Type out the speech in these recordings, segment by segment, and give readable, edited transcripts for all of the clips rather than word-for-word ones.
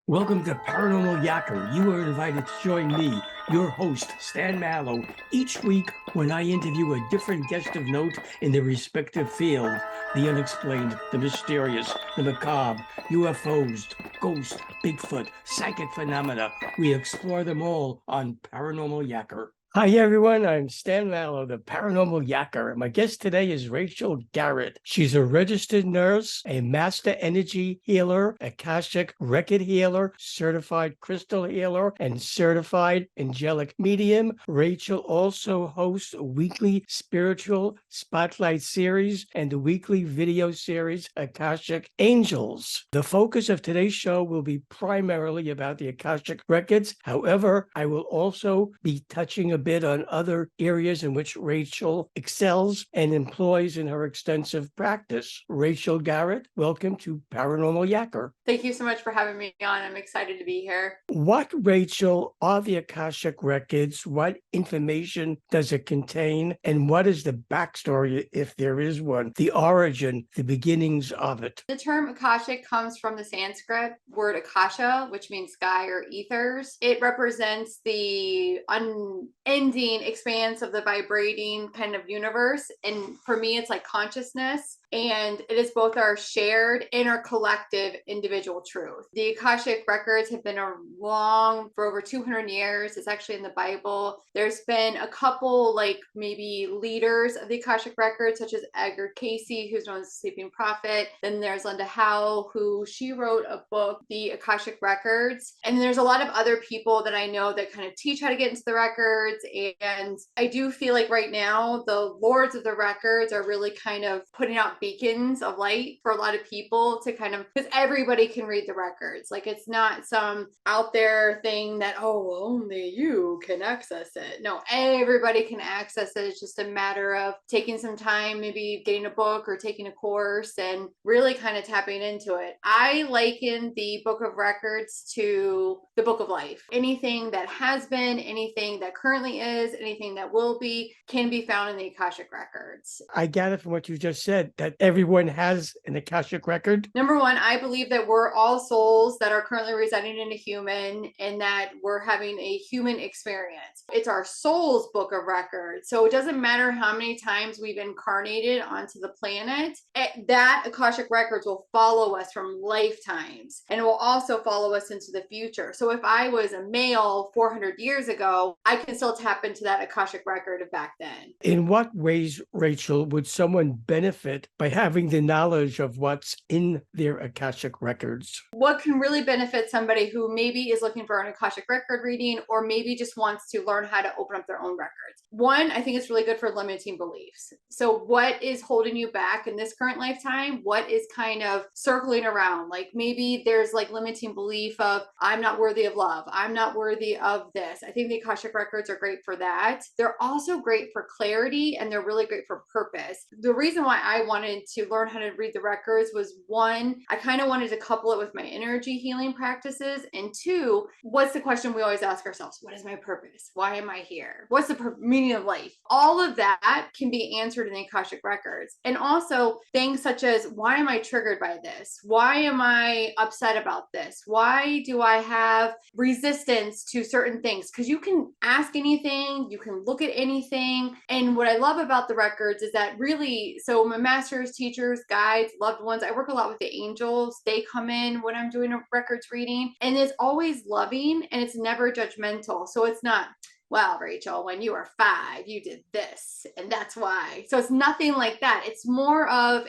Welcome to Paranormal Yacker. You are invited to join me, your host, Stan Mallow, each week when I interview a different guest of note in their respective field. The unexplained, the mysterious, the macabre, UFOs, ghosts, Bigfoot, psychic phenomena. We explore them all on Paranormal Yacker. Hi, everyone. I'm Stan Mallow, the Paranormal Yacker. My guest today is Rachel Garrett. She's a registered nurse, a master energy healer, Akashic record healer, certified crystal healer, and certified angelic medium. Rachel also hosts a weekly spiritual spotlight series and the weekly video series, Akashic Angels. The focus of today's show will be primarily about the Akashic records. However, I will also be touching a bit on other areas in which Rachel excels and employs in her extensive practice. Rachel Garrett, welcome to Paranormal Yacker. Thank you so much for having me on. I'm excited to be here. What, Rachel, are the Akashic records? What information does it contain? And what is the backstory, if there is one, the origin, the beginnings of it? The term Akashic comes from the Sanskrit word Akasha, which means sky or ethers. It represents the unending expanse of the vibrating kind of universe. And for me, it's like consciousness. And it is both our shared and our collective individual truth. The Akashic records have been for over 200 years. It's actually in the Bible. There's been a couple, like maybe leaders of the Akashic records, such as Edgar Casey, who's known as the Sleeping Prophet. Then there's Linda Howe, who she wrote a book, The Akashic Records. And there's a lot of other people that I know that kind of teach how to get into the records. And I do feel like right now, the lords of the records are really kind of putting out beacons of light for a lot of people to kind of, because everybody can read the records. Like it's not some out there thing that, oh, only you can access it. No, everybody can access it. It's just a matter of taking some time, maybe getting a book or taking a course and really kind of tapping into it. I liken the book of records to the book of life. Anything that has been, anything that currently is, anything that will be, can be found in the Akashic records. I gather from what you just said that everyone has an Akashic record. Number one, I believe that we're all souls that are currently residing in a human and that we're having a human experience. It's our soul's book of records. So it doesn't matter how many times we've incarnated onto the planet, that Akashic records will follow us from lifetimes and it will also follow us into the future. So if I was a male 400 years ago, I can still tap into that Akashic record of back then. In what ways, Rachel, would someone benefit by having the knowledge of what's in their Akashic records? What can really benefit somebody who maybe is looking for an Akashic record reading or maybe just wants to learn how to open up their own records? One, I think it's really good for limiting beliefs. So what is holding you back in this current lifetime? What is kind of circling around? Like maybe there's like limiting belief of, I'm not worthy of love. I'm not worthy of this. I think the Akashic records are great for that. They're also great for clarity and they're really great for purpose. The reason why I wanted to learn how to read the records was one, I kind of wanted to couple it with my energy healing practices. And two, what's the question we always ask ourselves? What is my purpose? Why am I here? What's the meaning of life? All of that can be answered in the Akashic records. And also things such as, why am I triggered by this? Why am I upset about this? Why do I have resistance to certain things? Because you can ask anything, you can look at anything. And what I love about the records is that really, so my masters, teachers, guides, loved ones, I work a lot with the angels. They come in when I'm doing a records reading and it's always loving and it's never judgmental. So it's not, well, Rachel, when you were 5, you did this, and that's why. So it's nothing like that. It's more of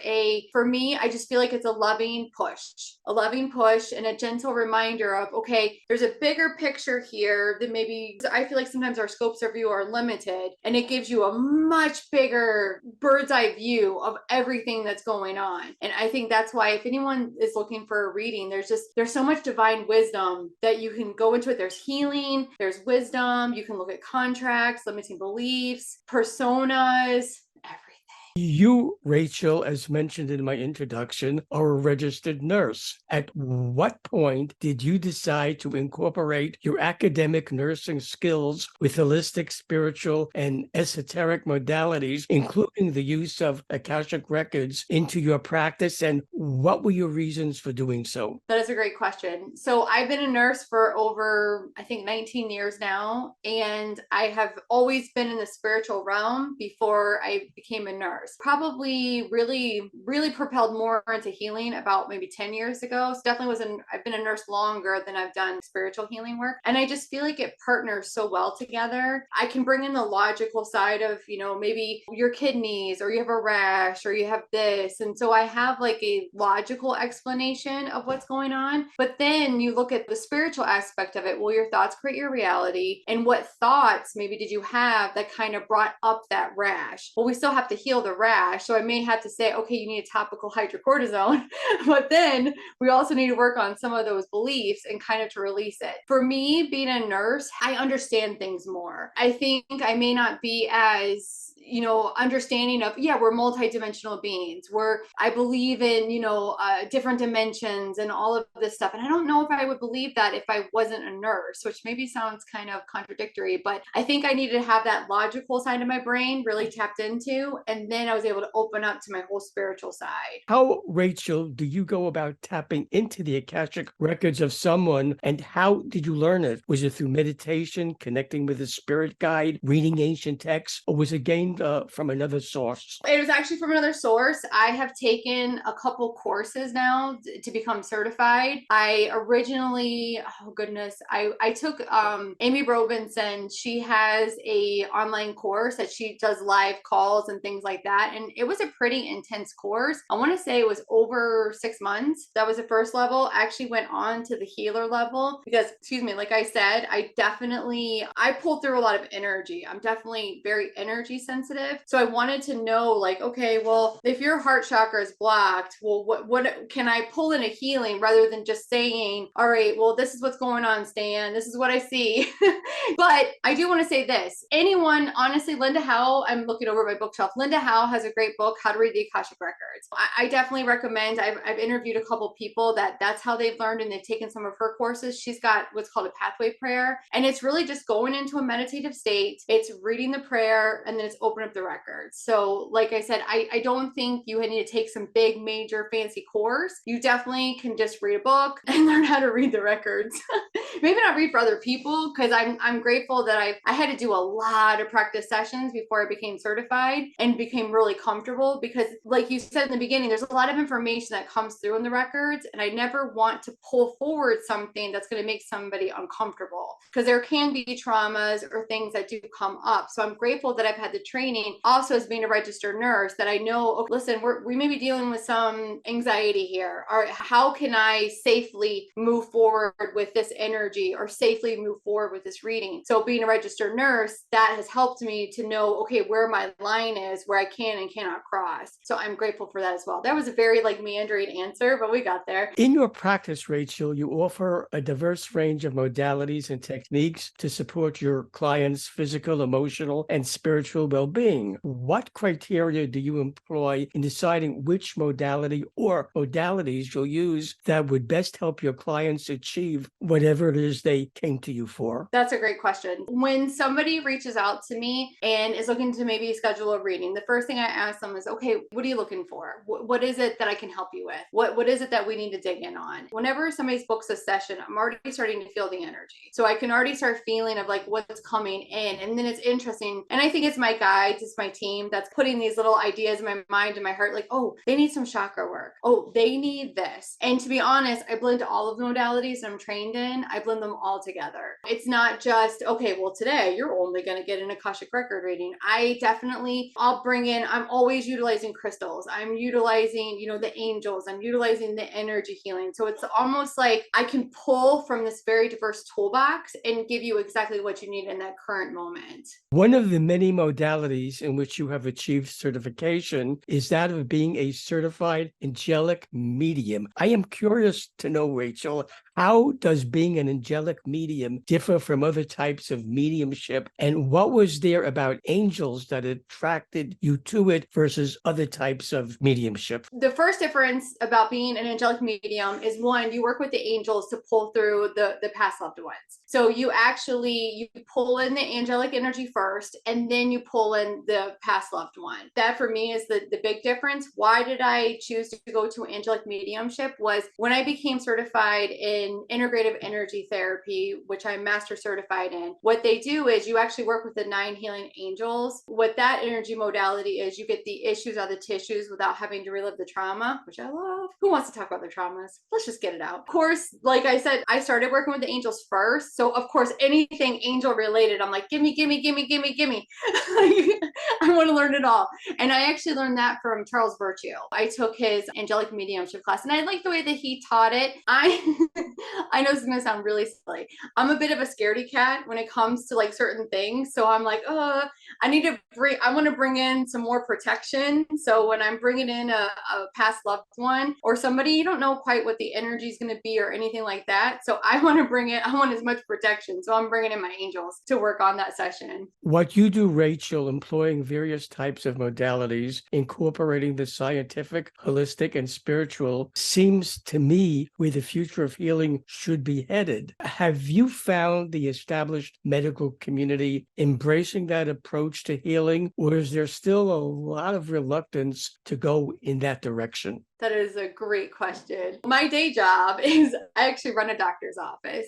for me, I just feel like it's a loving push and a gentle reminder of, okay, there's a bigger picture here that maybe, I feel like sometimes our scopes of view are limited and it gives you a much bigger bird's eye view of everything that's going on. And I think that's why if anyone is looking for a reading, there's so much divine wisdom that you can go into it. There's healing, there's wisdom, you can look at contracts, limiting beliefs, personas, everything. You, Rachel, as mentioned in my introduction, are a registered nurse. At what point did you decide to incorporate your academic nursing skills with holistic, spiritual, and esoteric modalities, including the use of Akashic Records, into your practice? And what were your reasons for doing so? That is a great question. So I've been a nurse for over, I think, 19 years now, and I have always been in the spiritual realm before I became a nurse. Probably really propelled more into healing about maybe 10 years ago. So definitely I've been a nurse longer than I've done spiritual healing work. And I just feel like it partners so well together. I can bring in the logical side of, maybe your kidneys, or you have a rash, or you have this. And so I have like a logical explanation of what's going on. But then you look at the spiritual aspect of it. Well, your thoughts create your reality. And what thoughts maybe did you have that kind of brought up that rash? Well, we still have to heal the rash. So I may have to say, okay, you need a topical hydrocortisone. But then we also need to work on some of those beliefs and kind of to release it. For me, being a nurse, I understand things more. I think I may not be as understanding of, we're multidimensional beings. I believe in, different dimensions and all of this stuff. And I don't know if I would believe that if I wasn't a nurse, which maybe sounds kind of contradictory, but I think I needed to have that logical side of my brain really tapped into. And then I was able to open up to my whole spiritual side. How, Rachel, do you go about tapping into the Akashic Records of someone, and how did you learn it? Was it through meditation, connecting with a spirit guide, reading ancient texts, or was it gained from another source? It was actually from another source. I have taken a couple courses now to become certified. I originally, I took Amy Robinson. She has a online course that she does live calls and things like that. And it was a pretty intense course. I want to say it was over 6 months. That was the first level. I actually went on to the healer level because, like I said, I pulled through a lot of energy. I'm definitely very energy sensitive. So I wanted to know, like, okay, well, if your heart chakra is blocked, well, what can I pull in a healing rather than just saying, all right, well, this is what's going on, Stan. This is what I see. But I do want to say this. Anyone, honestly, Linda Howe, I'm looking over my bookshelf. Linda Howe has a great book, How to Read the Akashic Records. I definitely recommend. I've interviewed a couple people that's how they've learned, and they've taken some of her courses. She's got what's called a pathway prayer, and it's really just going into a meditative state. It's reading the prayer, and then it's open up the records. So like I said, I don't think you need to take some big, major, fancy course. You definitely can just read a book and learn how to read the records. Maybe not read for other people, because I'm grateful that I had to do a lot of practice sessions before I became certified and became really comfortable, because like you said in the beginning, there's a lot of information that comes through in the records, and I never want to pull forward something that's going to make somebody uncomfortable, because there can be traumas or things that do come up. So I'm grateful that I've had the training also as being a registered nurse, that I know, oh, listen, we may be dealing with some anxiety here, or how can I safely move forward with this energy, or safely move forward with this reading. So being a registered nurse, that has helped me to know, okay, where my line is, where I can and cannot cross. So I'm grateful for that as well. That was a very meandering answer, but we got there. In your practice, Rachel, you offer a diverse range of modalities and techniques to support your clients' physical, emotional, and spiritual well-being. What criteria do you employ in deciding which modality or modalities you'll use that would best help your clients achieve whatever it is they came to you for? That's a great question. When somebody reaches out to me and is looking to maybe schedule a reading, the first thing I ask them is, okay, what are you looking for? What is it that I can help you with? What is it that we need to dig in on? Whenever somebody books a session, I'm already starting to feel the energy. So I can already start feeling of like what's coming in. And then it's interesting. And I think it's my guides, it's my team that's putting these little ideas in my mind and my heart, like, oh, they need some chakra work. Oh, they need this. And to be honest, I blend all of the modalities I'm trained in. I blend them all together. It's not just, okay, well, today you're only going to get an Akashic record reading. I'll bring in, I'm always utilizing crystals. I'm utilizing, the angels. I'm utilizing the energy healing. So it's almost like I can pull from this very diverse toolbox and give you exactly what you need in that current moment. One of the many modalities in which you have achieved certification is that of being a certified angelic medium. I am curious to know, Rachel, How does being an angelic medium differ from other types of mediumship? And what was there about angels that attracted you to it versus other types of mediumship? The first difference about being an angelic medium is, one, you work with the angels to pull through the past loved ones. So you pull in the angelic energy first, and then you pull in the past loved one. That for me is the big difference. Why did I choose to go to angelic mediumship? Was when I became certified in integrative energy therapy, which I'm master certified in. What they do is you actually work with the 9 healing angels. What that energy modality is, you get the issues out of the tissues without having to relive the trauma, which I love. Who wants to talk about their traumas? Let's just get it out. Of course, like I said, I started working with the angels first. So of course, anything angel related, I'm like, gimme. I want to learn it all. And I actually learned that from Charles Virtue. I took his angelic mediumship class, and I like the way that he taught it. I know this is going to sound really silly. I'm a bit of a scaredy cat when it comes to like certain things. So I'm like, I want to bring in some more protection. So when I'm bringing in a past loved one or somebody, you don't know quite what the energy is going to be or anything like that. So I want as much protection. So I'm bringing in my angels to work on that session. What you do, Rachel, employing various types of modalities, incorporating the scientific, holistic, and spiritual, seems to me where the future of healing should be headed. Have you found the established medical community embracing that approach to healing, or is there still a lot of reluctance to go in that direction? That is a great question. My day job is I actually run a doctor's office.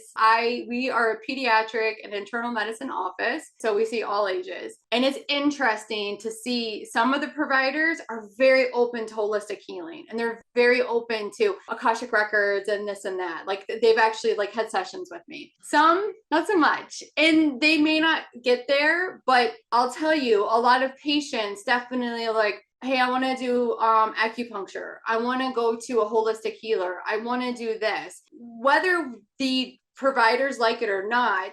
We are a pediatric and internal medicine office, so we see all ages. And it's interesting to see some of the providers are very open to holistic healing, and they're very open to Akashic Records and this and that. Like they've actually like had sessions with me. Some not so much, and they may not get there, but I'll tell you, a lot of patients definitely like, hey, I want to do acupuncture. I want to go to a holistic healer. I want to do this. Whether the providers like it or not,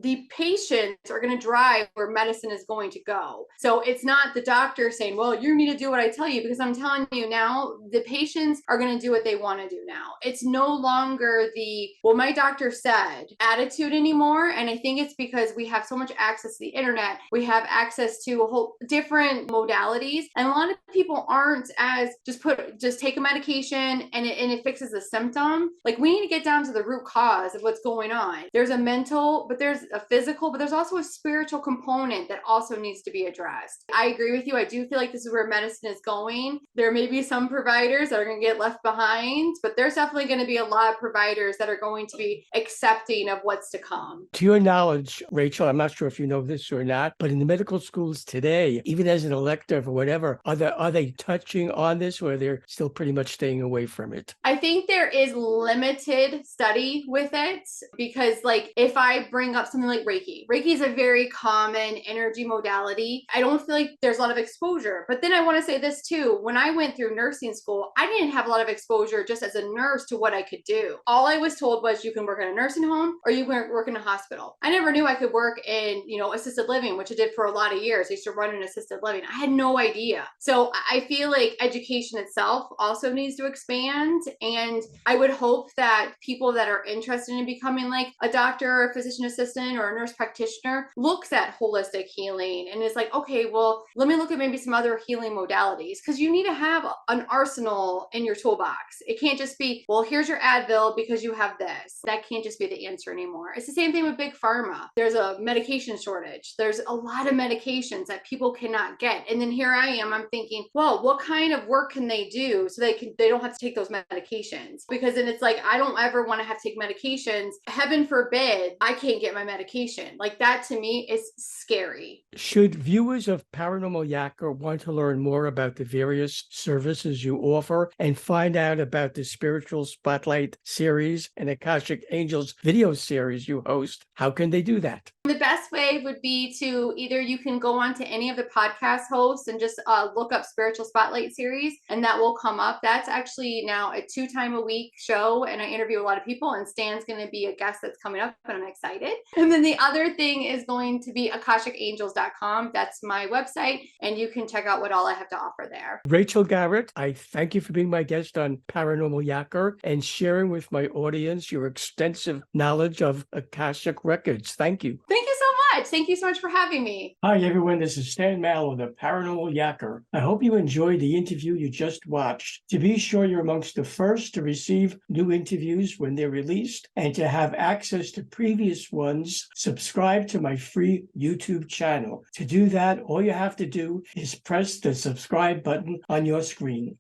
the patients are going to drive where medicine is going to go. So it's not the doctor saying, well, you need to do what I tell you, because I'm telling you now, the patients are going to do what they want to do now. It's no longer the, well, my doctor said attitude anymore. And I think it's because we have so much access to the internet. We have access to a whole different modalities. And a lot of people aren't as just take a medication and it fixes the symptom. Like we need to get down to the root cause of what's going on. There's a mental, but there's a physical, but there's also a spiritual component that also needs to be addressed. I agree with you. I do feel like this is where medicine is going. There may be some providers that are going to get left behind, but there's definitely going to be a lot of providers that are going to be accepting of what's to come. To your knowledge, Rachel, I'm not sure if you know this or not, but in the medical schools today, even as an elective or whatever, are they touching on this, or they're still pretty much staying away from it? I think there is limited study with it, because like if I bring up something like Reiki is a very common energy modality. I don't feel like there's a lot of exposure. But then I want to say this too. When I went through nursing school, I didn't have a lot of exposure just as a nurse to what I could do. All I was told was you can work in a nursing home or you can work in a hospital. I never knew I could work in, assisted living, which I did for a lot of years. I used to run an assisted living. I had no idea. So I feel like education itself also needs to expand. And I would hope that people that are interested in becoming like a doctor or a physician assistant or a nurse practitioner looks at holistic healing and is like, okay, well, let me look at maybe some other healing modalities, because you need to have an arsenal in your toolbox. It can't just be, well, here's your Advil because you have this. That can't just be the answer anymore. It's the same thing with big pharma. There's a medication shortage. There's a lot of medications that people cannot get. And then here I am, I'm thinking, well, what kind of work can they do so they don't have to take those medications? Because then it's like, I don't ever want to have to take medications. Heaven forbid, I can't get my medication. Like that to me is scary. Should viewers of Paranormal Yakker want to learn more about the various services you offer and find out about the Spiritual Spotlight series and Akashic Angels video series you host, how can they do that? The best way would be to either you can go on to any of the podcast hosts and just look up Spiritual Spotlight series, and that will come up. That's actually now a 2-time-a-week show, and I interview a lot of people, and Stan's going to be a guest that's coming up, and I'm excited. And then the other thing is going to be AkashicAngels.com. That's my website, and you can check out what all I have to offer there. Rachel Garrett, I thank you for being my guest on Paranormal Yacker and sharing with my audience your extensive knowledge of Akashic Records. Thank you. Thank you so much. Thank you so much for having me. Hi, everyone. This is Stan Mallow, the Paranormal Yacker. I hope you enjoyed the interview you just watched. To be sure you're amongst the first to receive new interviews when they're released and to have access to previous ones, subscribe to my free YouTube channel. To do that, all you have to do is press the subscribe button on your screen.